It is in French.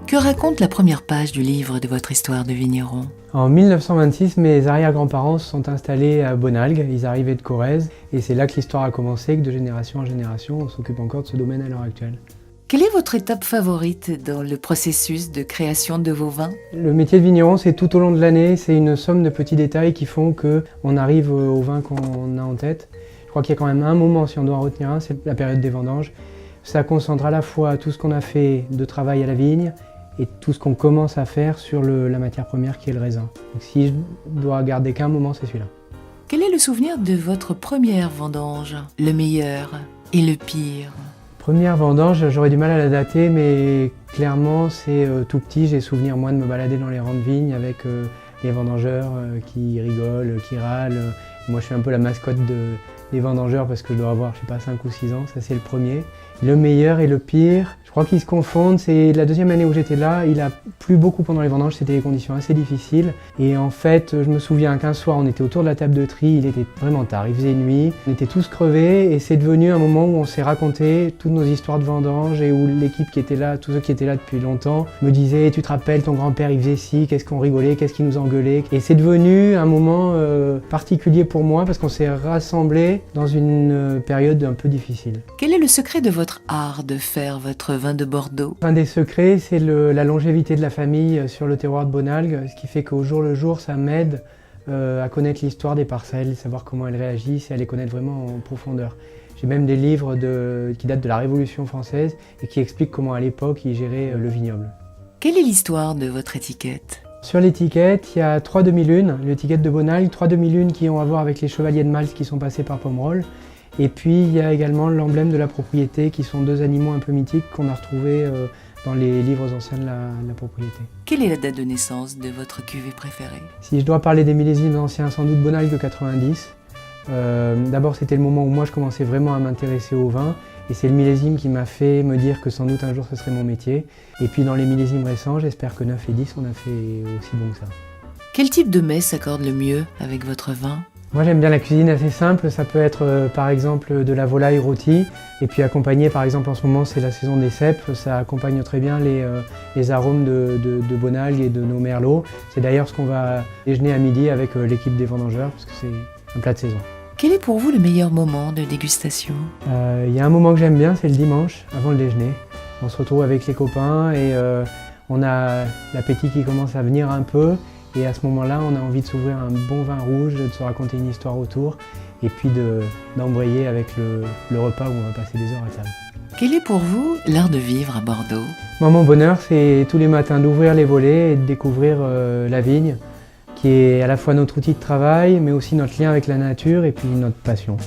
Que raconte la première page du livre de votre histoire de vigneron? En 1926, mes arrière-grands-parents se sont installés à Bonalgues, ils arrivaient de Corrèze, et c'est là que l'histoire a commencé, que de génération en génération, on s'occupe encore de ce domaine à l'heure actuelle. Quelle est votre étape favorite dans le processus de création de vos vins? Le métier de vigneron, c'est tout au long de l'année, c'est une somme de petits détails qui font qu'on arrive au vin qu'on a en tête. Je crois qu'il y a quand même un moment, si on doit en retenir un, c'est la période des vendanges. Ça concentre à la fois tout ce qu'on a fait de travail à la vigne, et tout ce qu'on commence à faire sur la matière première qui est le raisin. Donc si je dois garder qu'un moment, c'est celui-là. Quel est le souvenir de votre première vendange? Le meilleur et le pire? Première vendange, j'aurais du mal à la dater, mais clairement c'est tout petit. J'ai souvenir moi de me balader dans les rangs de vignes avec les vendangeurs qui rigolent, qui râlent. Moi je suis un peu la mascotte des vendangeurs parce que je dois avoir, je sais pas, 5 ou 6 ans, ça c'est le premier. Le meilleur et le pire, je crois qu'ils se confondent. C'est la deuxième année où j'étais là, il a plu beaucoup pendant les vendanges, c'était des conditions assez difficiles. Et en fait, je me souviens qu'un soir, on était autour de la table de tri, il était vraiment tard, il faisait nuit, on était tous crevés et c'est devenu un moment où on s'est raconté toutes nos histoires de vendanges et où l'équipe qui était là, tous ceux qui étaient là depuis longtemps, me disaient « Tu te rappelles, ton grand-père il faisait ci, qu'est-ce qu'on rigolait, qu'est-ce qu'il nous engueulait ?» Et c'est devenu un moment particulier pour moi parce qu'on s'est rassemblés dans une période un peu difficile. Quel est le secret de votre art de faire votre vin de Bordeaux? Un des secrets, c'est la longévité de la famille sur le terroir de Bonalgues, ce qui fait qu'au jour le jour, ça m'aide à connaître l'histoire des parcelles, savoir comment elles réagissent et à les connaître vraiment en profondeur. J'ai même des livres qui datent de la Révolution française et qui expliquent comment à l'époque ils géraient le vignoble. Quelle est l'histoire de votre étiquette? Sur l'étiquette, il y a 3 demi-lunes, l'étiquette de Bonalgues, 3 demi-lunes qui ont à voir avec les chevaliers de Malthe qui sont passés par Pomerol. Et puis il y a également l'emblème de la propriété qui sont 2 animaux un peu mythiques qu'on a retrouvés dans les livres anciens de la propriété. Quelle est la date de naissance de votre cuvée préférée? Si je dois parler des millésimes anciens, sans doute Bonalgues de 90. D'abord c'était le moment où moi je commençais vraiment à m'intéresser au vin et c'est le millésime qui m'a fait me dire que sans doute un jour ce serait mon métier. Et puis dans les millésimes récents, j'espère que 9 et 10 on a fait aussi bon que ça. Quel type de mets s'accorde le mieux avec votre vin? Moi j'aime bien la cuisine assez simple, ça peut être par exemple de la volaille rôtie et puis accompagné par exemple en ce moment c'est la saison des cèpes, ça accompagne très bien les arômes de Bonalgues et de nos merlots. C'est d'ailleurs ce qu'on va déjeuner à midi avec l'équipe des vendangeurs parce que c'est un plat de saison. Quel est pour vous le meilleur moment de dégustation? Il y a un moment que j'aime bien, c'est le dimanche avant le déjeuner. On se retrouve avec les copains et on a l'appétit qui commence à venir un peu. Et à ce moment-là, on a envie de s'ouvrir un bon vin rouge, de se raconter une histoire autour et puis d'embrayer avec le repas où on va passer des heures à table. Quel est pour vous l'art de vivre à Bordeaux? Moi, mon bonheur, c'est tous les matins d'ouvrir les volets et de découvrir la vigne, qui est à la fois notre outil de travail, mais aussi notre lien avec la nature et puis notre passion.